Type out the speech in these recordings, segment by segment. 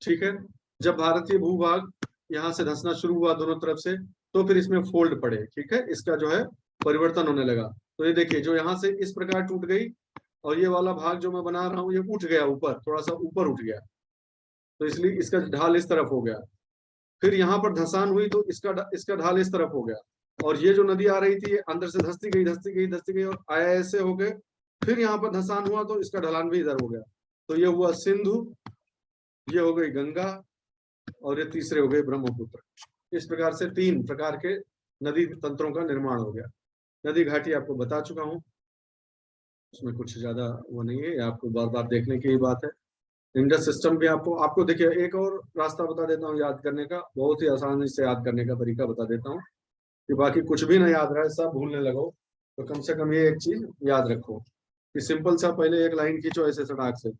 ठीक है। जब भारतीय भूभाग यहाँ से धंसना शुरू हुआ दोनों तरफ से, तो फिर इसमें फोल्ड पड़े, ठीक है, इसका जो है परिवर्तन होने लगा। तो ये देखिए, जो यहाँ से इस प्रकार टूट गई, और ये वाला भाग जो मैं बना रहा हूँ ये उठ गया ऊपर, थोड़ा सा ऊपर उठ गया, तो इसलिए इसका ढाल इस तरफ हो गया। फिर यहाँ पर धंसान हुई तो इसका ढाल इस तरफ हो गया, और ये जो नदी आ रही थी ये अंदर से धंसती गई, धंसती गई, धंसती गई, और आया ऐसे हो गए। फिर यहाँ पर धंसान हुआ तो इसका ढलान भी इधर हो गया, तो ये हुआ सिंधु, ये हो गई गंगा, और ये तीसरे हो गए ब्रह्मपुत्र। इस प्रकार से 3 प्रकार के नदी तंत्रों का निर्माण हो गया। नदी घाटी आपको बता चुका हूँ, उसमें कुछ ज्यादा वो नहीं है, आपको बार बार देखने की ही बात है। इंडस सिस्टम भी आपको देखिए, एक और रास्ता बता देता हूँ याद करने का, बहुत ही आसानी से याद करने का तरीका बता देता हूँ, कि बाकी कुछ भी ना याद रहे, सब भूलने लगो, तो कम से कम ये एक चीज याद रखो कि सिंपल सा पहले एक लाइन खींचो ऐसे सड़क से,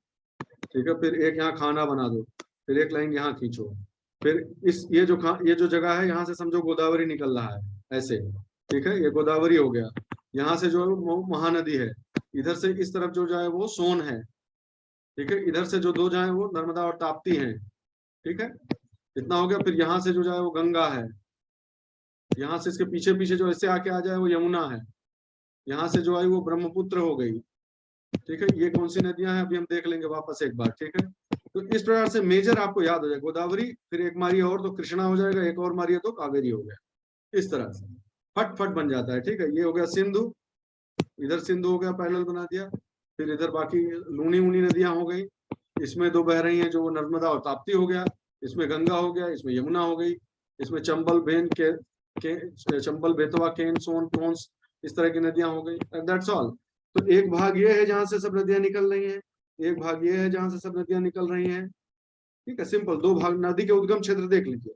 ठीक है, फिर एक यहाँ खाना बना दो, फिर एक लाइन यहाँ खींचो, फिर ये जो जगह है यहाँ से समझो गोदावरी निकल रहा है ऐसे, ठीक है, ये गोदावरी हो गया। यहाँ से जो महानदी है, इधर से इस तरफ जो जाए वो सोन है, ठीक है, इधर से जो 2 जाए वो नर्मदा और ताप्ती हैं, ठीक है, इतना हो गया। फिर यहाँ से जो जाए वो गंगा है, यहाँ से इसके पीछे पीछे जो ऐसे आके आ जाए वो यमुना है, यहाँ से जो आई वो ब्रह्मपुत्र हो गई, ठीक है। ये कौन सी नदियां हैं अभी हम देख लेंगे वापस एक बार, ठीक है। तो इस प्रकार से मेजर आपको याद हो जाए, गोदावरी, फिर एक मारिए और तो कृष्णा हो जाएगा, एक और मारिए तो कावेरी हो गया, इस तरह से फट फट बन जाता है, ठीक है। ये हो गया सिंधु, इधर सिंधु हो गया, पैरेलल बना दिया। फिर इधर बाकी लूनी ऊनी नदियां हो गई, इसमें 2 बह रही हैं जो नर्मदा और ताप्ती हो गया, इसमें गंगा हो गया, इसमें यमुना हो गई, इसमें चंबल चंबल बेतवा केन सोन टोन्स, इस तरह की नदियां हो गई, दैट्स ऑल। तो एक भाग ये है जहां से सब नदियां निकल रही हैं, एक भाग ये है जहां से सब नदियां निकल रही हैं, ठीक है, सिंपल। 2 भाग नदी के उद्गम क्षेत्र देख लीजिए,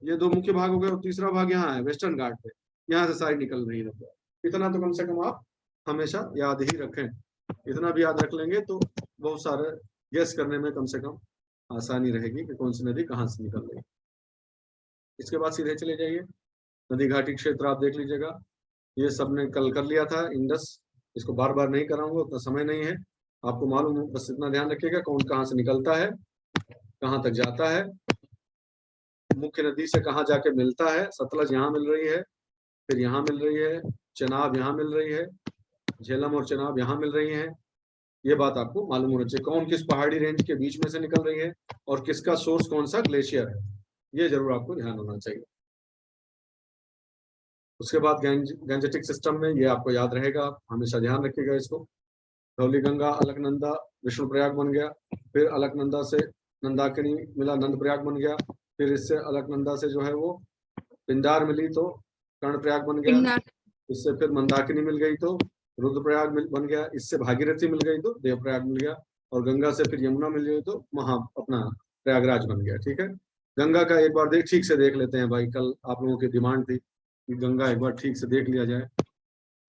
ये 2 मुख्य भाग हो गए, और तीसरा भाग यहाँ है वेस्टर्न घाट पे, यहाँ से सारी निकल रही है नदियां। इतना तो कम से कम आप हमेशा याद ही रखें, इतना भी याद रख लेंगे तो बहुत सारे गेस करने में कम से कम आसानी रहेगी कि कौन सी नदी कहाँ से निकल रही है। इसके बाद सीधे चले जाइए, नदी घाटी क्षेत्र आप देख लीजिएगा, ये सबने कल कर लिया था इंडस, इसको बार बार नहीं कराऊंगा, उतना समय नहीं है, आपको मालूम है, बस इतना ध्यान रखिएगा कौन कहाँ से निकलता है, कहाँ तक जाता है, मुख्य नदी से कहाँ जाके मिलता है। सतलज यहाँ मिल रही है, फिर यहाँ मिल रही है, चेनाब यहाँ मिल रही है, झेलम और चेनाब यहाँ मिल रही हैं। ये बात आपको मालूम होना चाहिए, कौन किस पहाड़ी रेंज के बीच में से निकल रही है, और किसका सोर्स कौन सा ग्लेशियर है, ये जरूर आपको ध्यान होना चाहिए। उसके बाद गैंजेटिक सिस्टम में ये आपको याद रहेगा, आप हमेशा ध्यान रखिएगा इसको। धौलीगंगा, अलकनंदा, विष्णुप्रयाग बन गया, फिर अलकनंदा से नंदाकिनी मिला, नंदप्रयाग बन गया, फिर इससे अलकनंदा से जो है वो पिंडार मिली तो कर्णप्रयाग बन गया, इससे फिर मंदाकिनी मिल गई तो रुद्रप्रयाग बन गया, इससे भागीरथी मिल गई तो देवप्रयाग मिल गया, और गंगा से फिर यमुना मिल गई तो अपना प्रयागराज बन गया, ठीक है। गंगा का एक बार ठीक से देख लेते हैं भाई, कल आप लोगों की डिमांड थी कि गंगा एक बार ठीक से देख लिया जाए,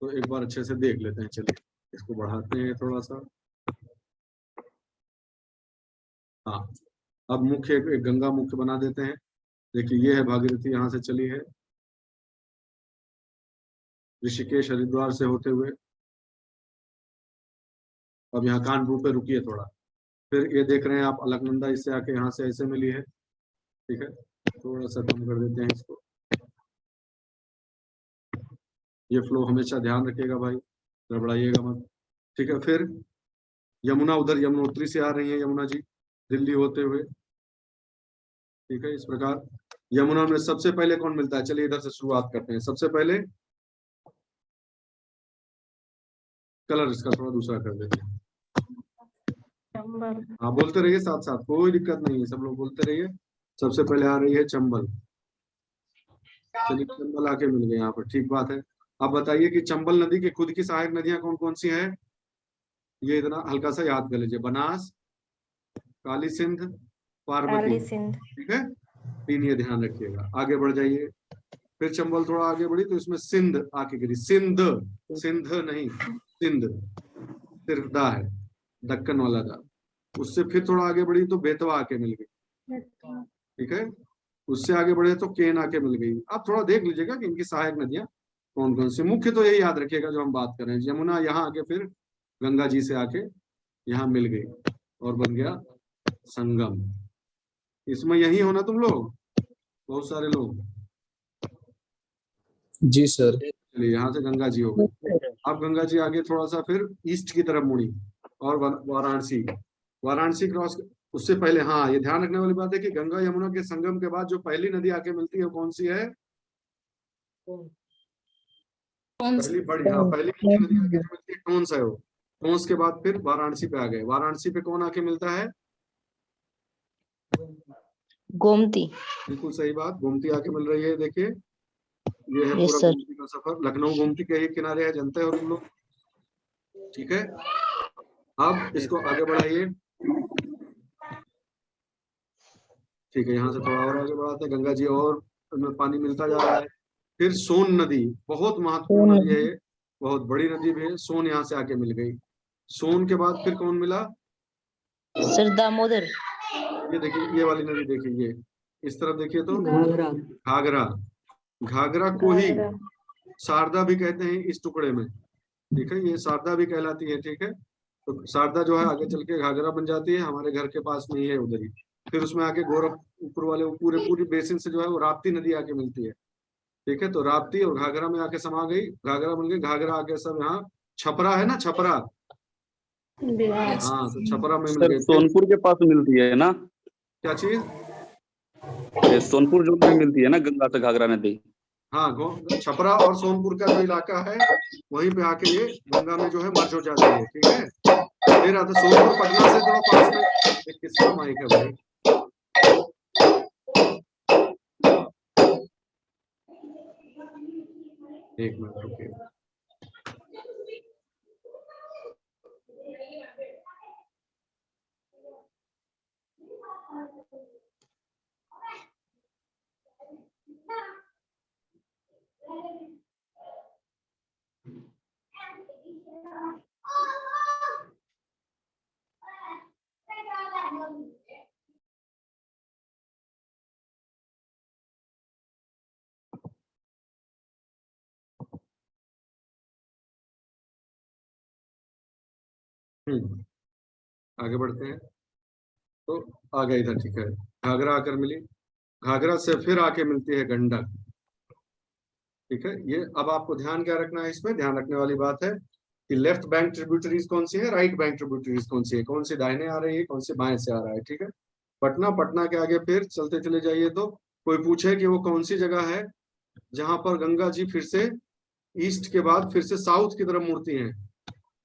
तो एक बार अच्छे से देख लेते हैं। चलिए इसको बढ़ाते हैं थोड़ा सा। हाँ, अब मुख्य एक गंगा मुख्य बना देते हैं। देखिए ये है भागीरथी, यहाँ से चली है ऋषिकेश हरिद्वार से होते हुए, अब यहाँ कानपुर पे रुकी है थोड़ा, फिर ये देख रहे हैं आप अलकनंदा, इससे आके यहाँ से ऐसे मिली है, ठीक है, थोड़ा सा कम कर देते हैं इसको। ये फ्लो हमेशा ध्यान रखिएगा भाई, गड़बड़ाइएगा मत, ठीक है। फिर यमुना, उधर यमुनोत्री से आ रही है यमुना जी दिल्ली होते हुए, ठीक है। इस प्रकार यमुना में सबसे पहले कौन मिलता है, चलिए इधर से शुरुआत करते हैं। सबसे पहले कलर इसका थोड़ा दूसरा कर देते हैं, हाँ बोलते रहिए साथ साथ, कोई दिक्कत नहीं है, सब लोग बोलते रहिए। सबसे पहले आ रही है चंबल, चलिए चंबल आके मिल गए यहाँ पर, ठीक बात है। अब बताइए कि चंबल नदी की खुद की सहायक नदियां कौन कौन सी हैं, ये इतना हल्का सा याद कर लीजिए, बनास, काली सिंध, पार्वती, ठीक है, 3 ये ध्यान रखिएगा। आगे बढ़ जाइए, फिर चंबल थोड़ा आगे बढ़ी तो इसमें सिंध आके गिरी, सिंध, सिंध नहीं सिंध, सिर्फ दा है, दक्कन वाला दा। उससे फिर थोड़ा आगे बढ़ी तो बेतवा आके मिल गई, ठीक है। उससे आगे बढ़े तो केन आके मिल गई। आप थोड़ा देख लीजिएगा कि इनकी सहायक नदियां कौन कौन सी, मुख्य तो यही याद रखिएगा जो हम बात कर रहे हैं। यमुना यहाँ आके फिर गंगा जी से आके यहाँ मिल गई और बन गया संगम, इसमें यही हो ना तुम लोग, बहुत सारे लोग। जी सर। चलिए यहाँ से गंगा जी हो गई। अब गंगा जी आगे थोड़ा सा फिर ईस्ट की तरफ मुड़ी और वाराणसी, वाराणसी क्रॉस। उससे पहले हाँ, ये ध्यान रखने वाली बात है कि गंगा यमुना के संगम के बाद जो पहली नदी आके मिलती है वो कौन सी है? पहली बड़ी, हाँ पहली मुख्य नदी आके जो मिलती है कौन सा है वो? टोंस के बाद फिर वाराणसी पे आ गए। वाराणसी पे कौन आके मिलता है? गोमती। बिल्कुल सही बात, गोमती आके मिल रही है। देखिए ये है यस पूरा सर। गोमती का सफर। लखनऊ गोमती के ही किनारे है, जानते हो तुम लोग, ठीक है। अब इसको आगे बढ़ाइए, ठीक है। यहाँ से थोड़ा और आगे बढ़ाते हैं, गंगा जी और में पानी मिलता जा रहा है। फिर सोन नदी, बहुत महत्वपूर्ण नदी है ये, बहुत बड़ी नदी भी है। सोन यहाँ से आके मिल गई। सोन के बाद फिर कौन मिला? सर दामोदर। ये देखिए, ये वाली नदी देखिए, ये इस तरफ देखिए तो घाघरा। घाघरा को ही शारदा भी कहते हैं इस टुकड़े में, ठीक है। ये शारदा भी कहलाती है, ठीक है। तो शारदा जो है आगे चल के घाघरा बन जाती है, हमारे घर के पास में ही है उधर ही। फिर उसमें आके गोरख ऊपर वाले पूरे पूरी बेसिन से जो है वो राप्ती नदी आके मिलती है, ठीक है। तो राप्ती और घाघरा में आके समा गई, घाघरा बन गई। घाघरा आके सब यहाँ छपरा है ना, छपरा, हाँ तो छपरा में मिल सर गई। फिर सोनपुर के पास मिलती है ना? क्या चीज? ये सोनपुर जोन में मिलती है ना गंगा से घाघरा नदी? हाँ, छपरा और सोनपुर का जो इलाका है वहीं पे आके ये गंगा में जो है मर्ज हो जाती है, ठीक है। फिर आता सोनपुर पटना से थोड़ा पास में। एक किसका माइक है भाई? एक मिनट रुकिए। आगे बढ़ते हैं। तो आ गए इधर, ठीक है। घाघरा आकर मिली, घाघरा से फिर आके मिलती है गंडक, ठीक है। ये अब आपको ध्यान क्या रखना है, इसमें ध्यान रखने वाली बात है कि लेफ्ट बैंक ट्रिब्यूटरीज कौन सी है, राइट बैंक ट्रिब्यूटरीज कौन सी है, कौन सी दाहिने आ रही है, कौन सी बाएं से आ रहा है, ठीक है। पटना, पटना के आगे फिर चलते चले जाइए तो कोई पूछे कि वो कौन सी जगह है जहां पर गंगा जी फिर से ईस्ट के बाद फिर से साउथ की तरफ मुड़ती हैं,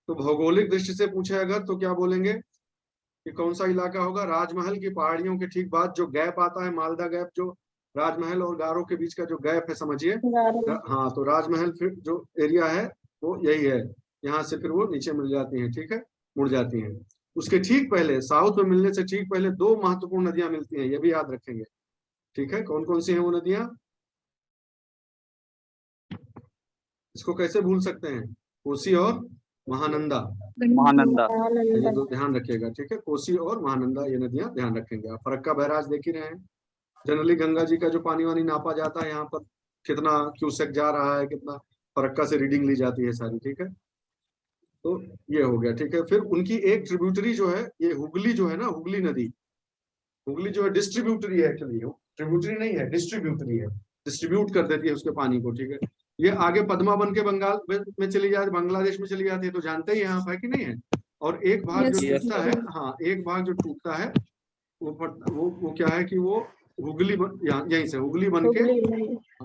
तो भौगोलिक दृष्टि से पूछे अगर तो क्या बोलेंगे कि कौन सा इलाका होगा? राजमहल की पहाड़ियों के ठीक बाद जो गैप आता है, मालदा गैप, जो राजमहल और गारो के बीच का जो गैप है, समझिए। हाँ, तो राजमहल फिर जो एरिया है वो यही है, यहाँ से फिर वो नीचे मिल जाती है, ठीक है, मुड़ जाती हैं। उसके ठीक पहले, साउथ में मिलने से ठीक पहले दो महत्वपूर्ण नदियां मिलती हैं, ये भी याद रखेंगे, ठीक है। कौन कौन सी हैं वो नदियां? इसको कैसे भूल सकते हैं? कोसी और महानंदा, महानंदा। ये दो ध्यान रखिएगा, ठीक है। कोसी और महानंदा ये नदियां ध्यान रखेंगे। आप फरक्का बैराज देख ही रहे हैं। जनरली गंगा जी का जो पानी वानी नापा जाता है यहाँ पर, कितना क्यूसेक जा रहा है, कितना, फरक्का से रीडिंग ली जाती है सारी, ठीक है। तो ये हो गया, ठीक है। फिर उनकी एक ट्रिब्यूटरी जो है, ये हुगली जो है ना, हुगली नदी, हुगली जो है डिस्ट्रीब्यूटरी है एक्चुअली, ट्रिब्यूटरी नहीं है, डिस्ट्रीब्यूटरी है, डिस्ट्रीब्यूट कर देती है उसके पानी को, ठीक है। ये आगे पद्मा बन के बंगाल में चली जाती, बांग्लादेश में चली जाती है, तो जानते ही यहाँ है कि नहीं है। और एक भाग जो टूटता है, हाँ एक भाग जो टूटता है वो क्या है कि वो हुगली यहीं से हुगली बन के,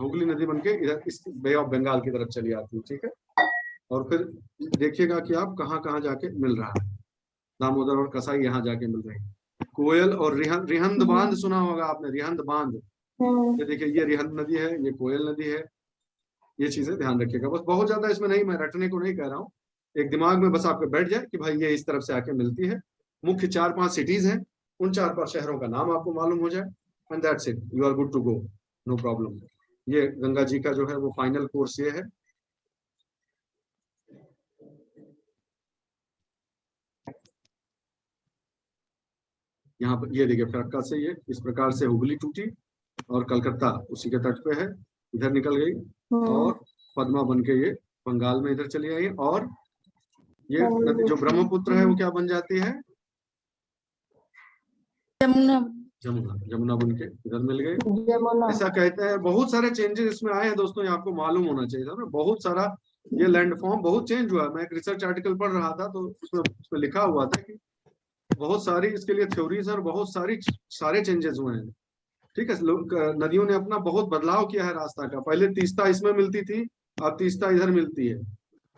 हुगली नदी बन के इधर इस बे ऑफ बंगाल की तरफ चली आती है, ठीक है। और फिर देखिएगा कि आप कहाँ कहाँ जाके मिल रहा है, दामोदर और कसाई यहाँ जाके मिल रहे हैं। कोयल और रिहंद बांध सुना होगा आपने, रिहंद बांध, ये देखिए ये रिहंद नदी है, ये कोयल नदी है। ये चीजें ध्यान रखिएगा, बस बहुत ज्यादा इसमें नहीं, मैं रटने को नहीं कह रहा हूँ, एक दिमाग में बस आपके बैठ जाए कि भाई ये इस तरफ से आके मिलती है। मुख्य 4-5 सिटीज हैं, उन 4-5 शहरों का नाम आपको मालूम हो जाए, and that's it, you are good to go, no problem. ये गंगा जी का जो है वो फाइनल कोर्स ये है। यहाँ पर ये देखिए फरक्का से ये इस प्रकार से हुगली टूटी और कलकत्ता उसी के तट पे है, इधर निकल गई और पद्मा बन के ये बंगाल में इधर चली आई। और ये नदी जो ब्रह्मपुत्र है वो क्या बन जाती है? जमुना, जमुना बन के इधर मिल गए, जमुना। ऐसा कहते हैं। बहुत सारे चेंजेस इसमें आए हैं दोस्तों, ये आपको मालूम होना चाहिए था ना। बहुत सारा ये लैंडफॉर्म बहुत चेंज हुआ है। मैं एक रिसर्च आर्टिकल पढ़ रहा था तो उसमें लिखा हुआ था कि बहुत सारी इसके लिए थ्योरीज और बहुत सारे चेंजेस हुए हैं। ठीक है, नदियों ने अपना बहुत बदलाव किया है रास्ता का। पहले तीस्ता इसमें मिलती थी, अब तीस्ता इधर मिलती है।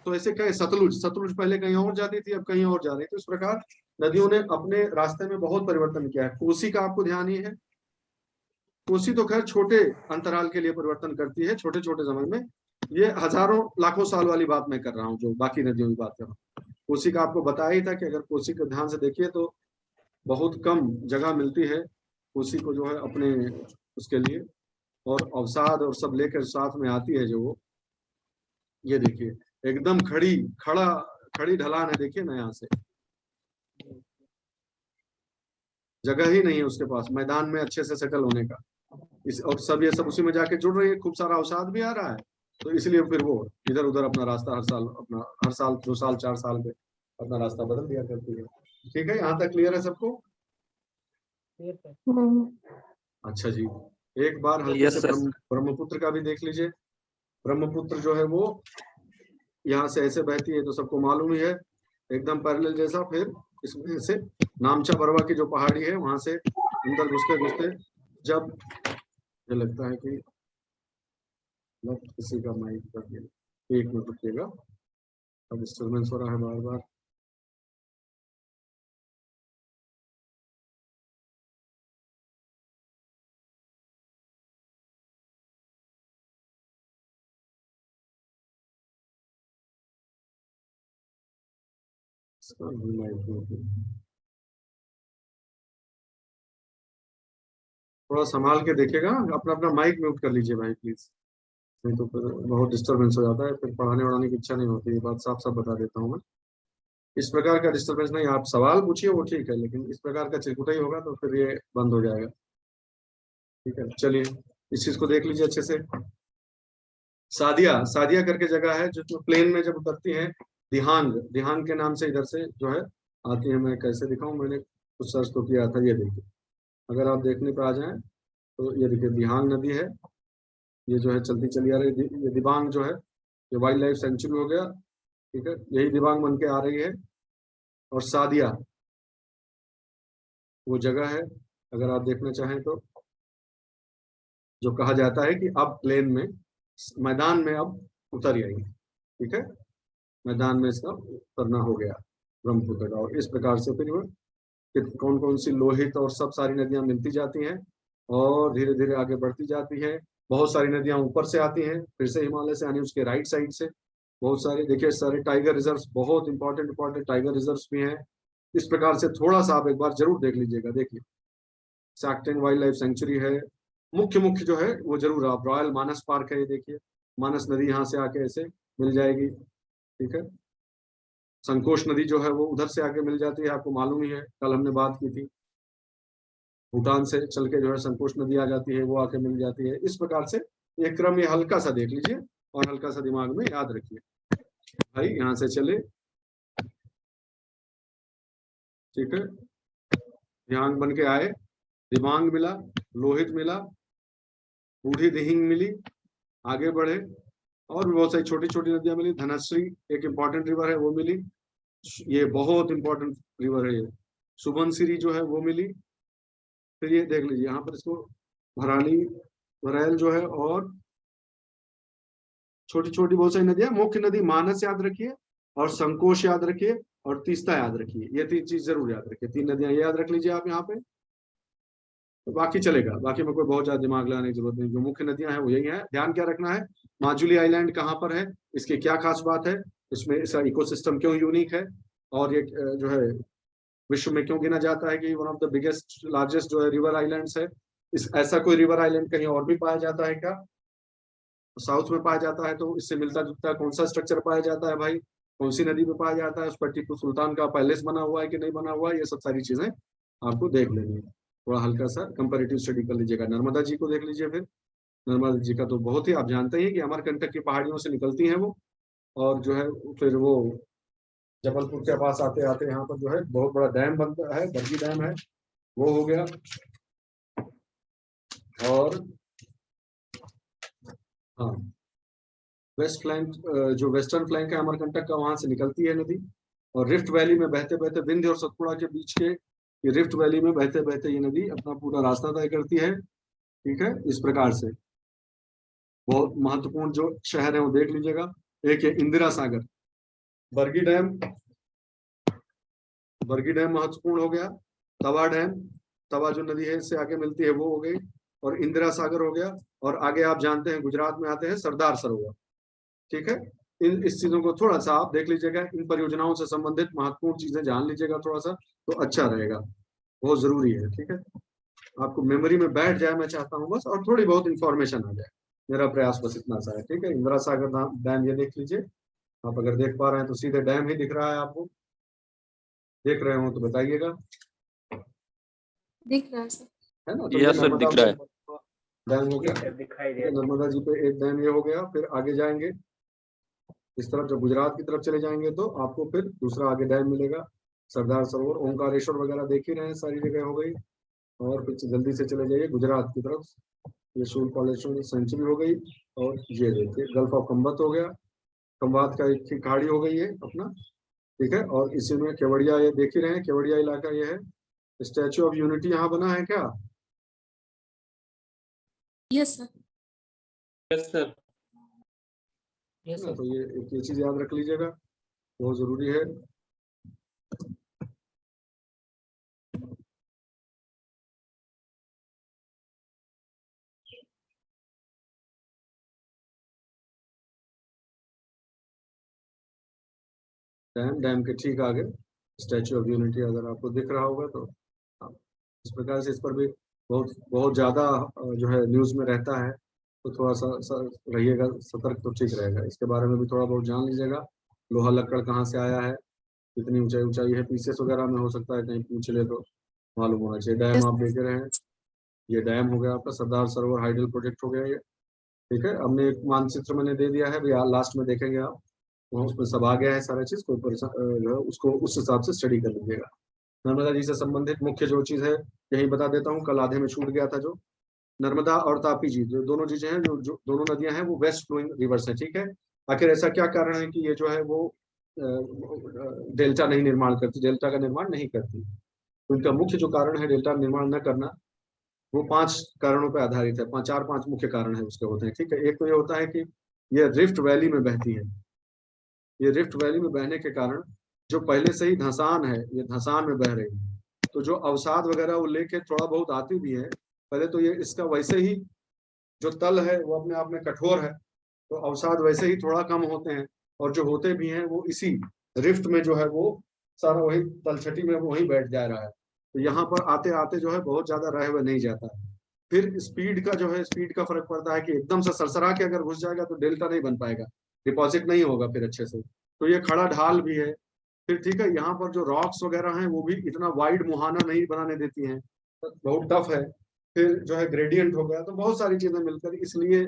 तो ऐसे कहे सतलुज, सतलुज पहले कहीं और जाती थी, अब कहीं और जा रही है। तो इस प्रकार नदियों ने अपने रास्ते में बहुत परिवर्तन किया है। कोसी का आपको ध्यान ही है, कोसी तो खैर छोटे अंतराल के लिए परिवर्तन करती है, छोटे छोटे समय में। ये हजारों लाखों साल वाली बात मैं कर रहा हूँ, जो बाकी नदियों की बात कर रहा हूँ। कोसी का आपको बताया ही था कि अगर कोसी को ध्यान से देखिए तो बहुत कम जगह मिलती है कोसी को जो है अपने उसके लिए, और अवसाद और सब लेकर साथ में आती है जो वो, ये देखिए एकदम खड़ी ढलान है, देखिए ना, यहाँ से जगह ही नहीं है उसके पास मैदान में अच्छे से सेटल होने का। और सब ये सब उसी में जाके जुड़ रही है, खूब सारा अवसाद भी आ रहा है। तो इसलिए फिर वो इधर उधर अपना रास्ता हर साल 2 साल 4 साल पे अपना रास्ता बदल दिया करती है। ठीक है, यहाँ तक क्लियर है सबको? अच्छा जी, एक बार हल्के यस से सर। ब्रह्मपुत्र का भी देख लीजिए। ब्रह्मपुत्र जो है वो यहाँ से ऐसे बहती है, तो सबको मालूम ही है, एकदम पैरेलल जैसा। फिर इसमें से नामचा बरवा की जो पहाड़ी है वहां से अंदर घुसते घुसते, जब मुझे लगता है कि किसी का माइक कर दिया, 1 मिनट रुकिएगा, अब डिस्टर्बेंस हो रहा है बार बार। थोड़ा संभाल के देखिएगा, अपना अपना माइक म्यूट कर लीजिए भाई प्लीज, नहीं तो फिर बहुत डिस्टरबेंस हो जाता है, फिर पढ़ाने वढ़ाने की इच्छा नहीं होती। ये बात साफ साफ बता देता हूँ मैं। इस प्रकार का डिस्टरबेंस नहीं, आप सवाल पूछिए वो ठीक है, लेकिन इस प्रकार का चिरकुटा ही होगा तो फिर ये बंद हो जाएगा। ठीक है, चलिए इस चीज को देख लीजिए अच्छे से। सादिया, सादिया करके जगह है जो प्लेन में जब उतरती है, दिहांग, दिहांग के नाम से इधर से जो है आती है। मैं कैसे दिखाऊं, मैंने कुछ सर्च तो किया था, ये देखिए, अगर आप देखने पे आ जाएं तो ये देखिए दिहांग नदी है, ये जो है चलती चली आ रही है। ये दिबांग जो है ये वाइल्ड लाइफ सेंचुरी हो गया। ठीक है, यही दिबांग बन के आ रही है। और सादिया वो जगह है, अगर आप देखना चाहें तो, जो कहा जाता है कि अब प्लेन में, मैदान में अब उतर आई। ठीक है, मैदान में इसका उतरना हो गया ब्रह्मपुत्र का। और इस प्रकार से फिर कौन कौन सी लोहित और सब सारी नदियां मिलती जाती हैं और धीरे धीरे आगे बढ़ती जाती है। बहुत सारी नदियां ऊपर से आती हैं, फिर से हिमालय से, यानी उसके राइट साइड से बहुत सारे, देखिए सारे टाइगर रिजर्व्स, बहुत इंपॉर्टेंट इंपॉर्टेंट टाइगर रिजर्व्स भी हैं। इस प्रकार से थोड़ा सा आप एक बार जरूर देख लीजिएगा। देखिए साक्टेन वाइल्ड लाइफ सेंचुरी है, मुख्य मुख्य जो है वो जरूर, आप रॉयल मानस पार्क है, ये देखिए मानस नदी यहाँ से आके ऐसे मिल जाएगी। ठीक है, संकोश नदी जो है वो उधर से आके मिल जाती है, आपको मालूम ही है, कल हमने बात की थी। भूटान से चल के जो है संकोश नदी आ जाती है, वो आके मिल जाती है। इस प्रकार से ये क्रम ये हल्का सा देख लीजिए और हल्का सा दिमाग में याद रखिए भाई। यहाँ से चले, ठीक है, दिहांग बन के आए, दिबांग मिला, लोहित मिला, बूढ़ी दिहिंग मिली, आगे बढ़े, और भी बहुत सारी छोटी छोटी नदियां मिली। धनश्री एक इंपॉर्टेंट रिवर है, वो मिली, ये बहुत इंपॉर्टेंट रिवर है ये। सुबनसिरी जो है वो मिली। फिर ये देख लीजिए यहाँ पर इसको भराली, भरैल जो है, और छोटी छोटी बहुत सारी नदियां। मुख्य नदी मानस याद रखिए, और संकोश याद रखिए, और तीस्ता याद रखिए। ये 3 चीज जरूर याद रखिए, 3 नदियां याद रख लीजिए आप यहाँ पे, तो बाकी चलेगा। बाकी में कोई बहुत ज्यादा दिमाग लगाने की जरूरत नहीं, जो मुख्य नदियां हैं वो यही है। ध्यान क्या रखना है, माजुली आइलैंड कहाँ पर है, इसकी क्या खास बात है, इसमें इसका इकोसिस्टम क्यों यूनिक है, और ये जो है विश्व में क्यों गिना जाता है कि one of the biggest largest जो है रिवर आइलैंड्स है। इस ऐसा कोई रिवर आइलैंड कहीं और भी पाया जाता है क्या? साउथ में पाया जाता है, तो इससे मिलता जुलता कौन सा स्ट्रक्चर पाया जाता है भाई, कौन सी नदी में पाया जाता है, उस पर टीपू सुल्तान का पैलेस बना हुआ है कि नहीं बना हुआ है, ये सब सारी चीजें आपको देख लेनी है। थोड़ा हल्का सा कंपैरेटिव स्टडी कर लीजिएगा। नर्मदा जी को देख लीजिए। फिर नर्मदा जी का तो बहुत ही, आप जानते ही कि अमरकंटक की पहाड़ियों से निकलती हैं वो, और जो है फिर वो जबलपुर के पास आते आते यहाँ पर जो है बहुत बड़ा डैम बनता है, बरगी डैम है, वो हो गया। और हाँ, वेस्ट फ्लैंक जो वेस्टर्न फ्लैंक है अमरकंटक का, वहां से निकलती है नदी और रिफ्ट वैली में बहते बहते विंध्य और सतपुड़ा के बीच के ये रिफ्ट वैली में बहते बहते ये नदी अपना पूरा रास्ता तय करती है। ठीक है, इस प्रकार से बहुत महत्वपूर्ण जो शहर है वो देख लीजिएगा। एक है इंदिरा सागर, बरगी डैम, बरगी डैम महत्वपूर्ण हो गया। तवा डैम, तवा जो नदी है इससे आगे मिलती है वो हो गई, और इंदिरा सागर हो गया। और आगे आप जानते हैं गुजरात में आते हैं सरदार सरोवर। ठीक है, इस चीजों को थोड़ा सा आप देख लीजिएगा, इन परियोजनाओं से संबंधित महत्वपूर्ण चीजें जान लीजिएगा थोड़ा सा, तो अच्छा रहेगा, बहुत जरूरी है। ठीक है, आपको मेमोरी में बैठ जाए मैं चाहता हूँ बस, और थोड़ी बहुत इंफॉर्मेशन आ जाए, मेरा प्रयास बस इतना सा है। ठीक है, इंदिरा सागर डैम ये देख लीजिए, आप अगर देख पा रहे हैं तो सीधे डैम ही दिख रहा है आपको, देख रहे हो तो बताइएगा। दिख रहा है सर। है ना, तो यस ये सर, दिख रहा है। डैम हो गया, नर्मदा जी पे एक डैम ये हो गया। फिर आगे जाएंगे इस तरफ, जब गुजरात की तरफ चले जाएंगे तो आपको फिर दूसरा आगे डैम मिलेगा, सरदार सरोवर, ओंकारेश्वर वगैरह देख ही रहे हैं, सारी जगह हो गई। और फिर जल्दी से चले जाइए गुजरात की तरफ, ये शूल कॉलेश्वर सेंचुरी हो गई, और ये देखिए गल्फ ऑफ कंबत हो गया, खंबात का एक खाड़ी हो गई है अपना। ठीक है, और इसी में केवड़िया, ये देख ही रहे हैं केवड़िया इलाका ये है। स्टैच्यू ऑफ यूनिटी यहाँ बना है क्या? Yes sir. Yes sir. तो ये चीज याद रख लीजिएगा, बहुत जरूरी है। डैम के ठीक आगे स्टैच्यू ऑफ यूनिटी अगर आपको दिख रहा होगा तो इस प्रकार से इस पर भी बहुत बहुत ज्यादा जो है न्यूज में रहता है, तो थोड़ा सा रहिएगा सतर्क, तो ठीक रहेगा। इसके बारे में भी थोड़ा बहुत जान लीजिएगा, लोहा लक्कड़ कहाँ से आया है, कितनी ऊंचाई ऊंचाई है, पीसेस वगैरह में हो सकता है कहीं पूछ ले तो मालूम होना चाहिए। डैम आप देख रहे हैं, ये डैम हो गया आपका सरदार सरोवर हाइडल प्रोजेक्ट हो गया ये। ठीक है, हमने एक मानचित्र मैंने दे दिया है भैया, लास्ट में देखेंगे आप, वहाँ उसमें सब आ गया है सारा चीज, कोई जो है उसको उस हिसाब से स्टडी कर लीजिएगा। नर्मदा जी से संबंधित मुख्य जो चीज है यही बता देता हूँ, कल आधे में छूट गया था। जो नर्मदा और तापी जी जो दोनों चीजें हैं, जो दोनों नदियां हैं वो वेस्ट फ्लोइंग रिवर्स है। ठीक है, आखिर ऐसा क्या कारण है कि ये जो है वो डेल्टा नहीं निर्माण करती, डेल्टा का निर्माण नहीं करती? तो इनका मुख्य जो कारण है डेल्टा निर्माण न करना, वो 5 कारणों पर आधारित है, 4-5 मुख्य कारण है उसके होते हैं। ठीक है, एक तो ये होता है कि ये रिफ्ट वैली में बहती है, ये रिफ्ट वैली में बहने के कारण जो पहले से ही धंसान है, ये धंसान में बह रही है, तो जो अवसाद वगैरह वो लेके थोड़ा बहुत आती भी है। पहले तो ये इसका वैसे ही जो तल है वो अपने आप में कठोर है, तो अवसाद वैसे ही थोड़ा कम होते हैं, और जो होते भी हैं वो इसी रिफ्ट में जो है वो सारा वही तलछटी में वही बैठ जा रहा है, तो यहाँ पर आते आते जो है बहुत ज्यादा रह हुए नहीं जाता है। फिर स्पीड का जो है, स्पीड का फर्क पड़ता है कि एकदम से सरसरा के अगर घुस जाएगा तो डेल्टा नहीं बन पाएगा, डिपॉजिट नहीं होगा फिर अच्छे से, तो ये खड़ा ढाल भी है। फिर ठीक है, यहाँ पर जो रॉक्स वगैरह हैं वो भी इतना वाइड मुहाना नहीं बनाने देती हैं, बहुत टफ है। फिर जो है ग्रेडियंट हो गया, तो बहुत सारी चीजें मिलकर, इसलिए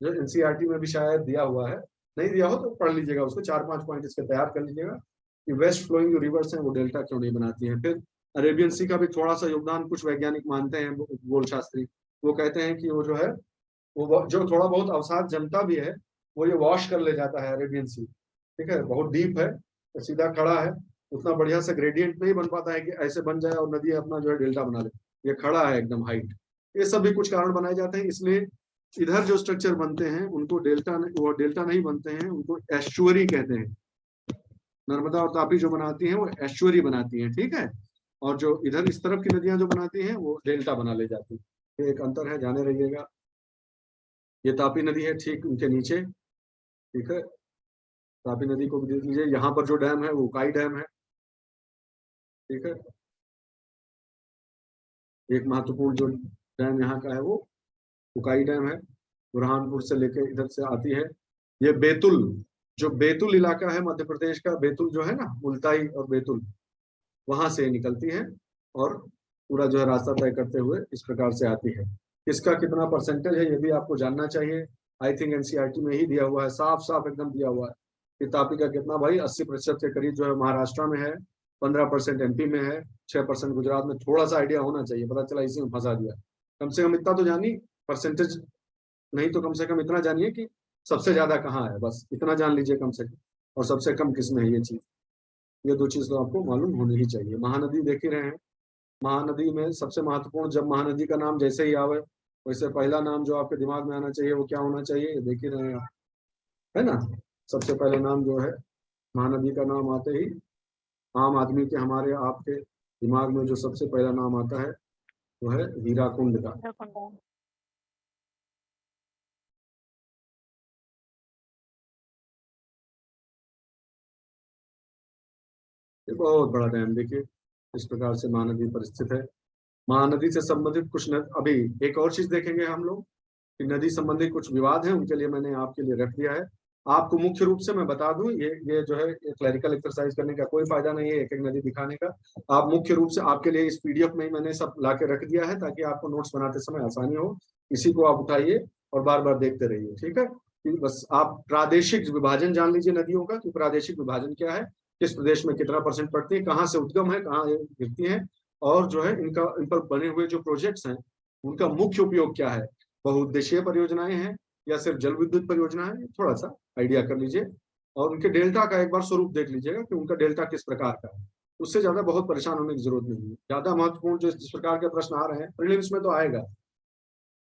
जो एनसीईआरटी में भी शायद दिया हुआ है, नहीं दिया हो तो पढ़ लीजिएगा उसको, 4-5 पॉइंट इसके तैयार कर लीजिएगा कि वेस्ट फ्लोइंग जो रिवर्स हैं वो डेल्टा क्यों नहीं बनाती हैं। फिर अरेबियन सी का भी थोड़ा सा योगदान कुछ वैज्ञानिक मानते हैं, भूगोल शास्त्री, वो कहते हैं कि वो जो है वो जो थोड़ा बहुत अवसाद जमता भी है वो ये वॉश कर ले जाता है अरेबियन सी। ठीक है, बहुत डीप है, तो सीधा खड़ा है, उतना बढ़िया से ग्रेडियंट नहीं बन पाता है कि ऐसे बन जाए और नदी अपना जो है डेल्टा बना ले, ये खड़ा है एकदम हाइट। ये सब भी कुछ कारण बनाए जाते हैं, इसलिए इधर जो स्ट्रक्चर बनते हैं उनको डेल्टा, वो डेल्टा नहीं बनते हैं, उनको एस्चुअरी कहते हैं। नर्मदा और तापी जो बनाती हैं वो एस्चुअरी बनाती हैं। ठीक है, और जो इधर इस तरफ की नदियां जो बनाती हैं वो डेल्टा बना ले जाती हैं, ये एक अंतर है, जाने रहिएगा। ये तापी नदी है ठीक उनके नीचे। ठीक है, तापी नदी को भी देख लीजिए, यहाँ पर जो डैम है वो उकाई डैम है। ठीक है, एक महत्वपूर्ण जो डैम यहाँ का है वो उकाई डैम है, बुरहानपुर से लेके इधर से आती है। ये बेतुल, जो बेतुल इलाका है मध्य प्रदेश का, बेतुल जो है ना, मुल्ताई और बेतुल, वहां से निकलती है और पूरा जो है रास्ता तय करते हुए इस प्रकार से आती है। इसका कितना परसेंटेज है ये भी आपको जानना चाहिए, आई थिंक एनसीईआरटी में ही दिया हुआ है, साफ साफ एकदम दिया हुआ है कि तापी का कितना भाई 80% के करीब जो है महाराष्ट्र में है, 15% एमपी में है, 6% गुजरात में। थोड़ा सा आइडिया होना चाहिए, पता चला इसी में फंसा दिया, कम से कम इतना तो जानिए, परसेंटेज नहीं तो कम से कम इतना जानिए कि सबसे ज्यादा कहाँ है, बस इतना जान लीजिए कम से कम, और सबसे कम किसमें है ये चीज। ये दो चीज तो आपको मालूम होनी ही चाहिए। महानदी देख ही रहे हैं, महानदी में सबसे महत्वपूर्ण, जब महानदी का नाम जैसे ही आवे, वैसे पहला नाम जो आपके दिमाग में आना चाहिए वो क्या होना चाहिए, ये देख ही रहे हैं आप, है ना। सबसे पहले नाम जो है महानदी का नाम आते ही आम आदमी के, हमारे आपके दिमाग में जो सबसे पहला नाम आता है वो है हीराकुंड का। ये बहुत बड़ा डैम, देखिए इस प्रकार से महानदी पर स्थित है। महानदी से संबंधित कुछ अभी एक और चीज देखेंगे हम लोग कि नदी संबंधी कुछ विवाद हैं, उनके लिए मैंने आपके लिए रख दिया है। आपको मुख्य रूप से मैं बता दूं, ये जो है क्लरिकल एक्सरसाइज करने का कोई फायदा नहीं है, एक एक नदी दिखाने का। आप मुख्य रूप से आपके लिए इस पीडीएफ में ही मैंने सब ला के रख दिया है, ताकि आपको नोट्स बनाते समय आसानी हो। इसी को आप उठाइए और बार बार देखते रहिए, ठीक है। कि बस आप प्रादेशिक विभाजन जान लीजिए नदियों का, कि प्रादेशिक विभाजन क्या है, किस प्रदेश में कितना परसेंट पड़ती है, कहाँ से उद्गम है, कहाँ गिरती है, और जो है इनका, इन पर बने हुए जो प्रोजेक्ट्स हैं उनका मुख्य उपयोग क्या है, बहुउद्देशीय परियोजनाएं हैं या सिर्फ जल विद्युत परियोजना है, थोड़ा सा आइडिया कर लीजिए। और उनके डेल्टा का एक बार स्वरूप देख लीजिएगा कि उनका डेल्टा किस प्रकार का है। उससे ज्यादा बहुत परेशान होने की जरूरत नहीं है। ज्यादा महत्वपूर्ण जो जिस प्रकार के प्रश्न आ रहे हैं प्रीलिम्स में तो आएगा,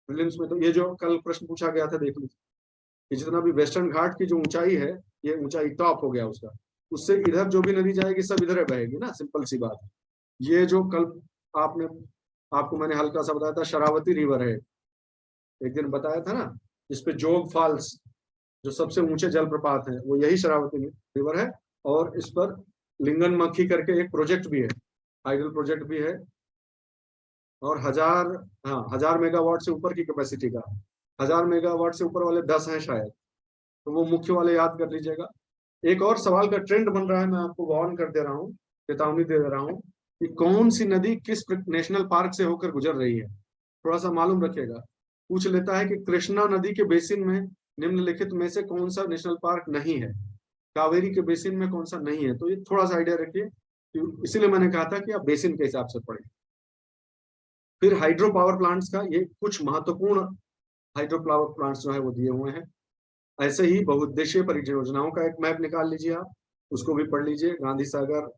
प्रीलिम्स में तो ये जो कल प्रश्न पूछा गया था देख लीजिए कि जितना भी वेस्टर्न घाट की जो ऊंचाई है, ये ऊंचाई टॉप हो गया उसका, उससे इधर जो भी नदी जाएगी सब इधर बहेगी ना, सिंपल सी बात है। ये जो कल आपने, आपको मैंने हल्का सा बताया था, शरावती रिवर है, एक दिन बताया था ना, इस पे जोग फॉल्स जो सबसे ऊंचे जलप्रपात है वो यही शरावती रिवर है। और इस पर लिंगन मक्खी करके एक प्रोजेक्ट भी है, हाइडल प्रोजेक्ट भी है, और 1000 मेगावाट से ऊपर की कैपेसिटी का, 1000 मेगावाट से ऊपर वाले 10 हैं शायद, तो वो मुख्य वाले याद कर लीजिएगा। एक और सवाल का ट्रेंड बन रहा है, मैं आपको वार्न कर दे रहा हूँ, चेतावनी दे रहा हूँ कि कौन सी नदी किस नेशनल पार्क से होकर गुजर रही है, थोड़ा सा मालूम रखिएगा। पूछ लेता है कि कृष्णा नदी के बेसिन में निम्नलिखित में से कौन सा नेशनल पार्क नहीं है, कावेरी के बेसिन में कौन सा नहीं है, तो ये थोड़ा सा आइडिया रखिए। इसीलिए मैंने कहा था कि आप बेसिन के हिसाब से पढ़ें। फिर हाइड्रो पावर प्लांट्स का, ये कुछ महत्वपूर्ण हाइड्रो पावर प्लांट्स जो है वो दिए हुए हैं। ऐसे ही बहुउद्देशीय परियोजनाओं का एक मैप निकाल लीजिए आप, उसको भी पढ़ लीजिए। गांधी सागर,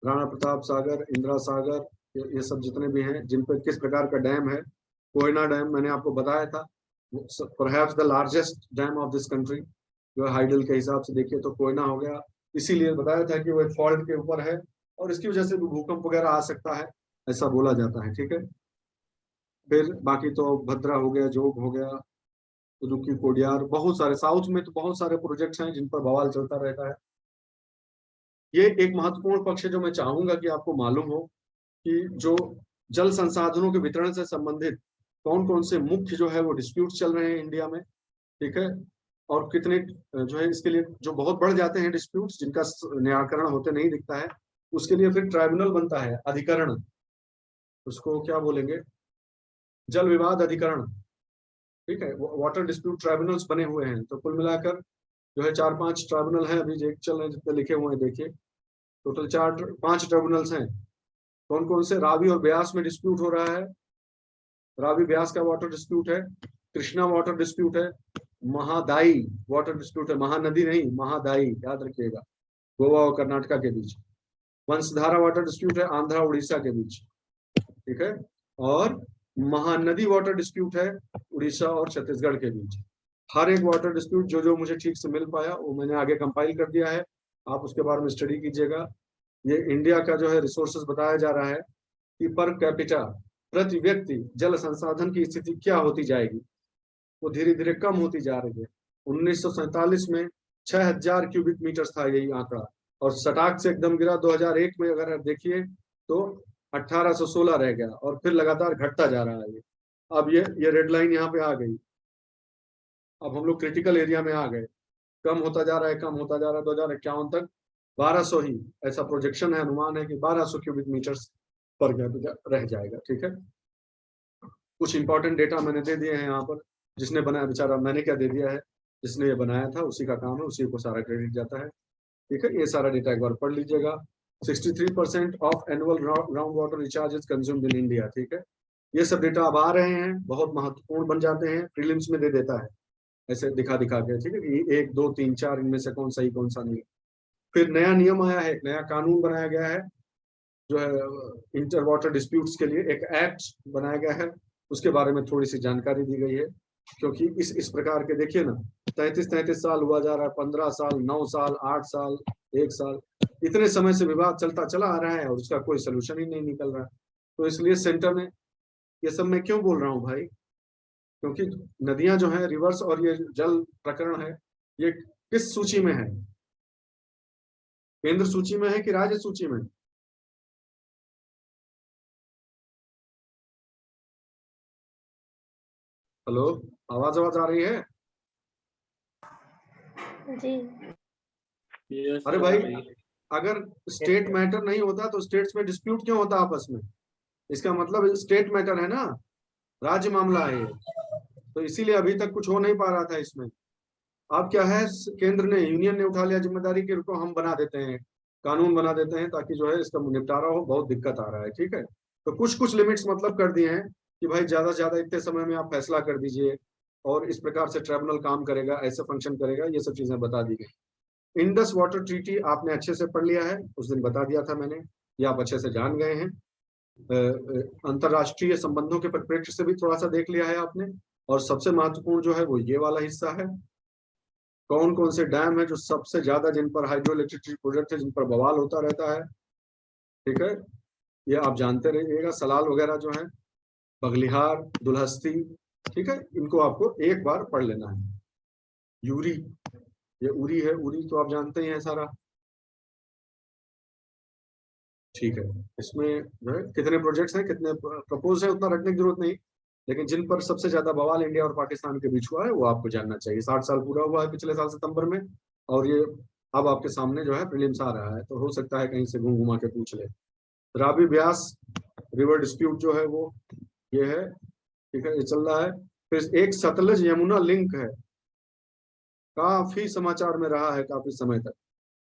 राणा प्रताप सागर, इंदिरा सागर, ये सब जितने भी हैं जिन पर किस प्रकार का डैम है। कोयना डैम मैंने आपको बताया था, perhaps the largest dam of this country, जो है हाइडल के हिसाब से देखिए तो कोयना हो गया। इसीलिए बताया था कि वो एक फॉल्ट के ऊपर है और इसकी वजह से भी भूकंप वगैरह आ सकता है, ऐसा बोला जाता है, ठीक है। फिर बाकी तो भद्रा हो गया, जोग हो गया, इडुक्की, कोडियार, बहुत सारे साउथ में तो बहुत सारे प्रोजेक्ट्स हैं जिन पर बवाल चलता रहता है। ये एक महत्वपूर्ण पक्ष है जो मैं चाहूंगा कि आपको मालूम हो कि जो जल संसाधनों के वितरण से संबंधित कौन कौन से मुख्य जो है वो डिस्प्यूट चल रहे हैं इंडिया में, ठीक है। और कितने जो है इसके लिए जो बहुत बढ़ जाते हैं डिस्प्यूट्स, जिनका निराकरण होते नहीं दिखता है, उसके लिए फिर ट्राइब्यूनल बनता है, अधिकरण, उसको क्या बोलेंगे, जल विवाद अधिकरण, ठीक है। वाटर डिस्प्यूट ट्राइब्यूनल्स बने हुए हैं। तो कुल मिलाकर जो है 4-5 ट्राइब्यूनल हैं अभी जो चल रहे हैं, जितने लिखे हुए हैं देखिए, टोटल 4-5 ट्राइब्यूनल्स हैं। कौन कौन से, रावी और ब्यास में डिस्प्यूट हो रहा है, रावी ब्यास का वाटर डिस्प्यूट है, कृष्णा वाटर डिस्प्यूट है, महादाई वाटर डिस्प्यूट है, महानदी नहीं महादाई, याद रखिएगा, गोवा और कर्नाटका के बीच। वंशधारा वाटर डिस्प्यूट है आंध्रा उड़ीसा के बीच, ठीक है। और महानदी वाटर डिस्प्यूट है उड़ीसा और छत्तीसगढ़ के बीच। हर एक वाटर डिस्प्यूट जो जो मुझे ठीक से मिल पाया वो मैंने आगे कंपाइल कर दिया है, आप उसके बारे में स्टडी कीजिएगा। ये इंडिया का जो है रिसोर्सेज बताया जा रहा है कि पर कैपिटा, प्रति व्यक्ति जल संसाधन की स्थिति क्या होती जाएगी, वो धीरे धीरे कम होती जा रही है। 1947 में 6000 क्यूबिक मीटर था यही आंकड़ा, और सटाक से एकदम गिरा 2001 में, अगर आप देखिए तो 1816 रह गया, और फिर लगातार घटता जा रहा है ये। अब ये रेड लाइन यहाँ पे आ गई, अब हम लोग क्रिटिकल एरिया में आ गए, कम होता जा रहा है, कम होता जा रहा है। 2051 तक 1200 ही, ऐसा प्रोजेक्शन है, अनुमान है कि 1200 क्यूबिक मीटर्स पर रह जाएगा, ठीक है। कुछ इंपॉर्टेंट डेटा मैंने दे दिए हैं यहाँ पर, जिसने बनाया बेचारा, मैंने क्या दे दिया है, जिसने ये बनाया था उसी का काम है, उसी को सारा क्रेडिट जाता है, ठीक है। ये सारा डेटा एक बार पढ़ लीजिएगा। 63% of annual ground water recharge is consumed in India, ठीक है। ये सब डेटा अब आ रहे हैं, बहुत महत्वपूर्ण बन जाते हैं, प्रीलिम्स में दे देता है ऐसे दिखा दिखा के, ठीक है कि 1 2 3 4 इनमें से कौन सही कौन सा नहीं। फिर नया नियम आया है, नया कानून बनाया गया है जो है इंटर वाटर डिस्प्यूट्स के लिए, एक एक्ट बनाया गया है, उसके बारे में थोड़ी सी जानकारी दी गई है। क्योंकि इस प्रकार के देखिए ना, 33 साल हुआ जा रहा है, 15 साल, 9 साल, 8 साल, 1 साल, इतने समय से विवाद चलता चला आ रहा है और उसका कोई सोल्यूशन ही नहीं निकल रहा है। तो इसलिए सेंटर ने, ये सब मैं क्यों बोल रहा हूँ भाई, क्योंकि नदियां जो है, रिवर्स और ये जल प्रकरण है, ये किस सूची में है? केंद्र सूची में है कि राज्य सूची में? हेलो, आवाज आवाज आ रही है? जी। अरे भाई, अगर स्टेट मैटर नहीं होता तो स्टेट्स में डिस्प्यूट क्यों होता आपस में? इसका मतलब स्टेट मैटर है ना, राज्य मामला है ये। तो इसीलिए अभी तक कुछ हो नहीं पा रहा था इसमें। अब क्या है, केंद्र ने, यूनियन ने उठा लिया जिम्मेदारी कि रुको हम बना देते हैं, कानून बना देते हैं ताकि जो है इसका निपटारा हो, बहुत दिक्कत आ रहा है, ठीक है। तो कुछ कुछ लिमिट्स मतलब कर दिए हैं कि भाई ज्यादा से ज्यादा इतने समय में आप फैसला कर दीजिए और इस प्रकार से ट्रिब्यूनल काम करेगा, ऐसे फंक्शन करेगा, ये सब चीजें बता दी गई। इंडस वाटर ट्रीटी आपने अच्छे से पढ़ लिया है, उस दिन बता दिया था मैंने, ये आप अच्छे से जान गए हैं। अंतरराष्ट्रीय संबंधों के परिप्रेक्ष्य से भी थोड़ा सा देख लिया है आपने। और सबसे महत्वपूर्ण जो है वो ये वाला हिस्सा है, कौन कौन से डैम है जो सबसे ज्यादा, जिन पर हाइड्रो इलेक्ट्रिसिटी प्रोजेक्ट है, जिन पर बवाल होता रहता है, ठीक है, ये आप जानते रहिएगा। सलाल वगैरह जो है, बगलिहार, दुलहस्ती, ठीक है, इनको आपको एक बार पढ़ लेना है। यूरी, ये उरी है, उरी तो आप जानते ही हैं सारा, ठीक है। इसमें जो है कितने प्रोजेक्ट्स हैं, कितने प्रपोज हैं, उतना रखने की जरूरत नहीं, लेकिन जिन पर सबसे ज्यादा बवाल इंडिया और पाकिस्तान के बीच हुआ है वो आपको जानना चाहिए। 60 साल पूरा हुआ है पिछले साल सितंबर में, और ये अब आपके सामने जो है प्रीलिम्स आ रहा है, तो हो सकता है कहीं से घूम घुमा के पूछ ले। रावी ब्यास रिवर डिस्प्यूट जो है वो ये है, ठीक है, ये चल रहा है। फिर एक सतलज यमुना लिंक है, काफी समाचार में रहा है काफी समय तक,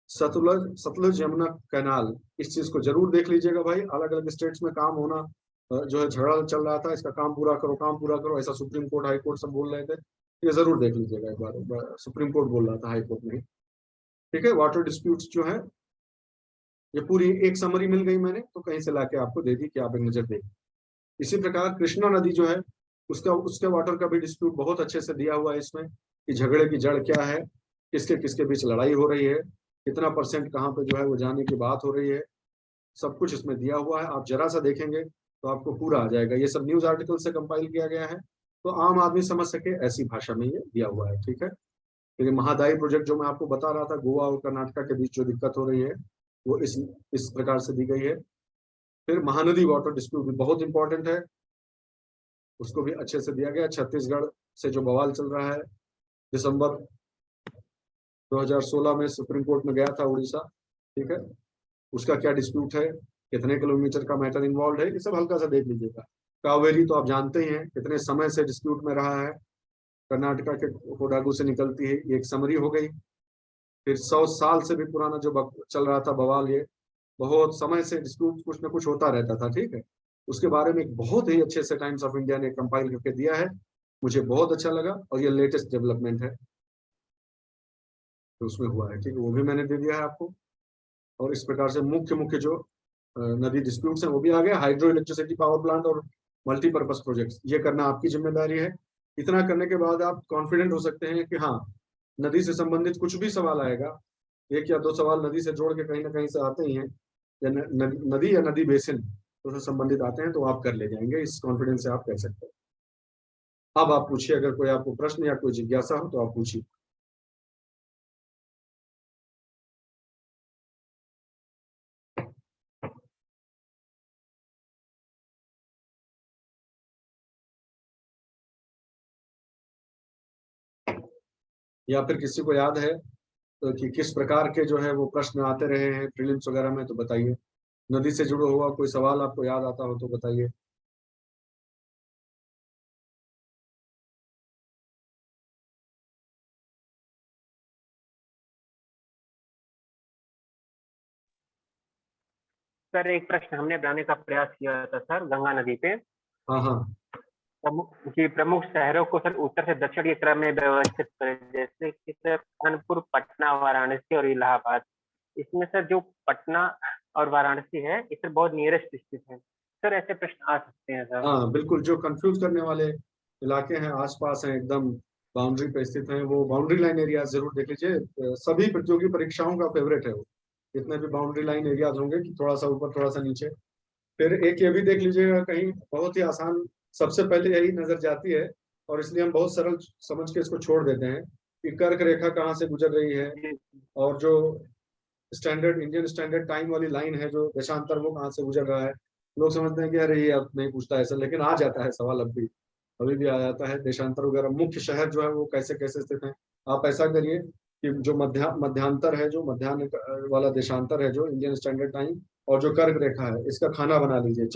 सतलज सतलज यमुना कैनाल, इस चीज को जरूर देख लीजिएगा भाई। अलग अलग स्टेट्स में काम होना जो है झगड़ा चल रहा था, इसका काम पूरा करो, काम पूरा करो, ऐसा सुप्रीम कोर्ट हाई कोर्ट सब बोल रहे थे, ये जरूर देख लीजिएगा एक बार, सुप्रीम कोर्ट बोल रहा था, हाई कोर्ट नहीं, ठीक है। वाटर डिस्प्यूट्स जो है, ये पूरी एक समरी मिल गई मैंने, तो कहीं से लाके आपको दे दी कि आप एक नजर दें। इसी प्रकार कृष्णा नदी जो है, उसका उसके वाटर का भी डिस्प्यूट बहुत अच्छे से दिया हुआ है इसमें, कि झगड़े की जड़ क्या है, किसके किसके बीच लड़ाई हो रही है, कितना परसेंट कहाँ पे जो है वो जाने की बात हो रही है, सब कुछ इसमें दिया हुआ है। आप जरा सा देखेंगे तो आपको पूरा आ जाएगा, ये सब न्यूज आर्टिकल से कंपाइल किया गया है, तो आम आदमी समझ सके ऐसी भाषा में ये दिया हुआ है, ठीक है। तो ये महादाई प्रोजेक्ट जो मैं आपको बता रहा था, गोवा और कर्नाटका के बीच जो दिक्कत हो रही है, वो इस प्रकार से दी गई है। फिर महानदी वाटर डिस्प्यूट भी बहुत इंपॉर्टेंट है, उसको भी अच्छे से दिया गया। छत्तीसगढ़ से जो बवाल चल रहा है, दिसंबर 2016 में सुप्रीम कोर्ट में गया था उड़ीसा, ठीक है, उसका क्या डिस्प्यूट है, कितने किलोमीटर का मैटर इन्वॉल्व है, ये सब हल्का सा देख लीजिएगा। कावेरी तो आप जानते ही हैं कितने समय से डिस्प्यूट में रहा है, कर्नाटका के कोडागु से निकलती है, ये एक समरी हो गई। फिर 100 साल से भी पुराना जो चल रहा था बवाल, ये बहुत समय से डिस्प्यूट कुछ ना कुछ होता रहता था, ठीक है। उसके बारे में एक बहुत ही अच्छे से टाइम्स ऑफ इंडिया ने कंपाइल करके दिया है, मुझे बहुत अच्छा लगा, और ये लेटेस्ट डेवलपमेंट है तो उसमें हुआ है, ठीक है, वो भी मैंने दे दिया है आपको। और इस प्रकार से मुख्य मुख्य जो नदी डिस्प्यूट्स हैं वो भी आ गया। हाइड्रो इलेक्ट्रिसिटी पावर प्लांट और मल्टीपर्पज प्रोजेक्ट्स, ये करना आपकी जिम्मेदारी है। इतना करने के बाद आप कॉन्फिडेंट हो सकते हैं कि हाँ, नदी से संबंधित कुछ भी सवाल आएगा, एक या दो सवाल नदी से जोड़ के कहीं ना कहीं से आते ही हैं, या नदी या नदी बेसिन तो से संबंधित आते हैं, तो आप कर ले जाएंगे, इस कॉन्फिडेंस से आप कह सकते हैं। अब आप पूछिए, अगर कोई आपको प्रश्न या कोई जिज्ञासा हो तो आप पूछिए। या फिर किसी को याद है तो कि किस प्रकार के जो है वो प्रश्न आते रहे हैं प्रीलिम्स वगैरह में, तो बताइए। नदी से जुड़ा हुआ कोई सवाल आपको याद आता हो तो बताइए। सर एक प्रश्न हमने बनाने का प्रयास किया था सर, गंगा नदी पे। हाँ हाँ प्रमुख शहरों को सर उत्तर से दक्षिण के क्रम में व्यवस्थित करें, जैसे कि सर कानपुर, पटना, वाराणसी और इलाहाबाद। इसमें सर जो पटना और वाराणसी है, इस सर बहुत नियरेस्ट स्थित है। सर ऐसे प्रश्न आ सकते हैं सर। हाँ बिल्कुल, जो कंफ्यूज करने वाले इलाके हैं, आसपास हैं, एकदम बाउंड्री पे स्थित हैं, वो बाउंड्री लाइन एरिया जरूर देख लीजिए। सभी प्रतियोगी परीक्षाओं का फेवरेट है वो, जितने भी बाउंड्री लाइन एरियाज होंगे कि थोड़ा सा ऊपर थोड़ा सा नीचे। फिर एक ये भी देख लीजिएगा, कहीं बहुत ही आसान, सबसे पहले यही नजर जाती है और इसलिए हम बहुत सरल समझ के इसको छोड़ देते हैं कि कर्क रेखा कहाँ से गुजर रही है, और जो स्टैंडर्ड इंडियन स्टैंडर्ड टाइम वाली लाइन है जो देशांतर, वो कहाँ से गुजर रहा है। लोग समझते हैं कि अरे ये अब नहीं पूछता ऐसा, लेकिन आ जाता है सवाल, अभी भी आ जाता है। देशांतर वगैरह, मुख्य शहर जो है वो कैसे कैसे स्थित है। आप ऐसा करिए कि जो मध्यांतर है, जो मध्याह्न वाला देशांतर है, जो इंडियन स्टैंडर्ड टाइम, और जो कर्क रेखा है, इसका खाना बना लीजिए,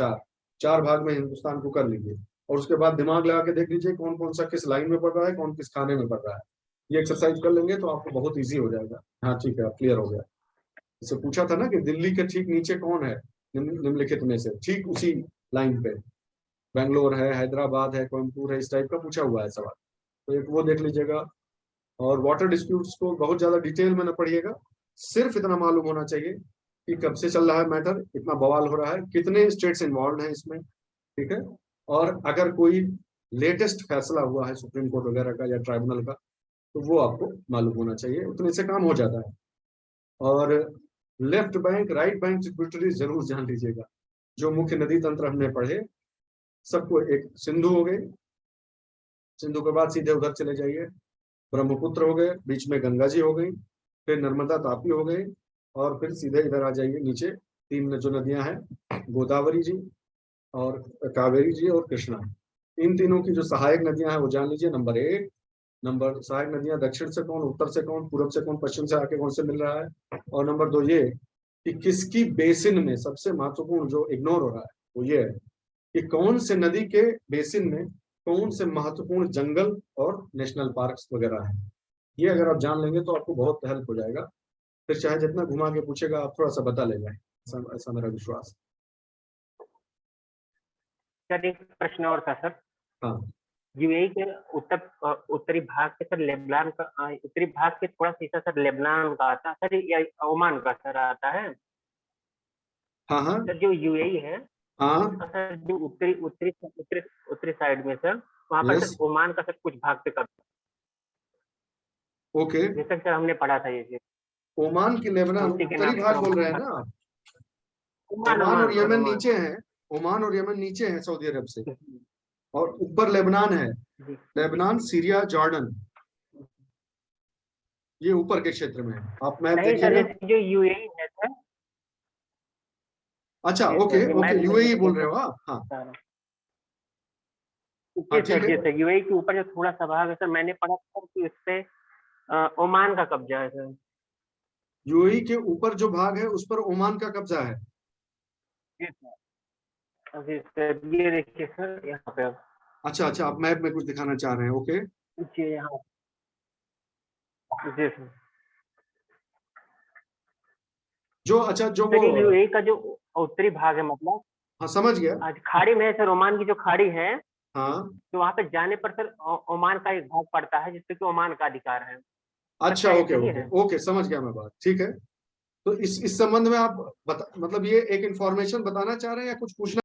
चार भाग में हिंदुस्तान को कर लीजिए, और उसके बाद दिमाग लगा के देख लीजिए कौन कौन सा किस लाइन में पड़ रहा है, कौन किस खाने में पड़ रहा है। ये एक्सरसाइज कर लेंगे तो आपको बहुत ईजी हो जाएगा। हाँ ठीक है, आप क्लियर हो गया। इसे पूछा था ना कि दिल्ली के ठीक नीचे कौन है निम्नलिखित में से, ठीक उसी लाइन पे बेंगलोर है, हैदराबाद है, कोयम्बटूर है, इस टाइप का पूछा हुआ है सवाल। तो एक वो देख लीजिएगा। और वाटर डिस्प्यूट्स को बहुत ज्यादा डिटेल में न पढ़िएगा, सिर्फ इतना मालूम होना चाहिए कि कब से चल रहा है मैटर, कितना बवाल हो रहा है, कितने स्टेट्स इन्वॉल्व हैं इसमें, ठीक है। और अगर कोई लेटेस्ट फैसला हुआ है सुप्रीम कोर्ट वगैरह का या ट्राइब्यूनल का, तो वो आपको मालूम होना चाहिए, उतने से काम हो जाता है। और left bank right bank tributary जरूर जान लीजिएगा। जो मुख्य नदी तंत्र हमने पढ़े सबको, एक सिंधु हो गई, सिंधु के बाद सीधे उधर चले जाइए, ब्रह्मपुत्र हो गए, बीच में गंगा जी हो गई, फिर नर्मदा तापी हो गई, और फिर सीधे इधर आ जाइए नीचे, तीन जो नदियां हैं, गोदावरी जी और कावेरी जी और कृष्णा। इन तीनों की जो सहायक नदियां हैं वो जान लीजिए। नंबर 1 नंबर सहायक नदियां, दक्षिण से कौन, उत्तर से कौन, पूर्व से कौन, पश्चिम से आके कौन से मिल रहा है। और नंबर 2 ये कि किसकी बेसिन में, सबसे महत्वपूर्ण जो इग्नोर हो रहा है वो ये है कि कौन से नदी के बेसिन में कौन से महत्वपूर्ण जंगल और नेशनल पार्क्स वगैरह है। ये अगर आप जान लेंगे तो आपको बहुत हेल्प हो जाएगा। फिर चाहे जितना घुमा के पूछेगा आप थोड़ा सा बता ले जाए, ऐसा मेरा विश्वास। सर एक प्रश्न और था सर। हाँ यूएई के उत्तरी भाग के सर लेबनान का, उत्तरी भाग के थोड़ा सा हिस्सा सर लेबनान का आता है सर, या ओमान का सर आता है। हाँ हाँ सर जो यूएई है, हाँ सर जो उत्तरी उत्तरी उत्तरी उत्तरी साइड में सर, वहाँ पर यस सर ओमान का सर कुछ भाग पे कब्जा, ओके। जैसे सर हमने पढ़ा था ये चीज। ओमान की लेबनान उसी के उत्तरी नाम भाग से बोल रहे हैं ओमान ना आप? ओमान ओमान और ओमान सर यमन ओमान। नीचे हैं, ओमान और यमन नीचे हैं सऊदी अरब से, और ऊपर लेबनान है। जी। लेबनान, सीरिया, जॉर्डन, ये ऊपर के क्षेत्र में है। आप मैप नहीं सर, देखिएगा। जैसे जो यूएई है सर। अच्छा जी ओके सर, ये ओके, मैप में यूएई बोल देखिए रहे हो सर। आप? हाँ हाँ जी ठीक सर, है। जी सर, यूएई के ऊपर जो थोड़ा सा भाग है सर, मैंने पढ़ा था कि उस पे ओमान का कब्जा है सर। यूएई के ऊपर जो भाग है उस पर ओमान का कब्जा है। जी सर, जी सर, ये देखिए सर यहाँ पे अब। अच्छा अच्छा, आप मैप में कुछ दिखाना चाह रहे हैं, ओके। जी यहाँ, जी सर। जो अच्छा जो वो, सर ये यूएई का जो उत्तरी भाग है, मतलब हाँ समझ गया। आज खाड़ी में है सर, ओमान की जो खाड़ी है, हाँ तो वहाँ पे जाने पर सर ओमान का एक भाग पड़ता है जिसपे कि ओमान का अधिकार है। सर अच्छा क्या ये ओके सही ओके है? ओके, समझ गया मैं बात, ठीक है। तो इस संबंध में आप मतलब ये एक इंफॉर्मेशन बताना चाह रहे हैं या कुछ पूछना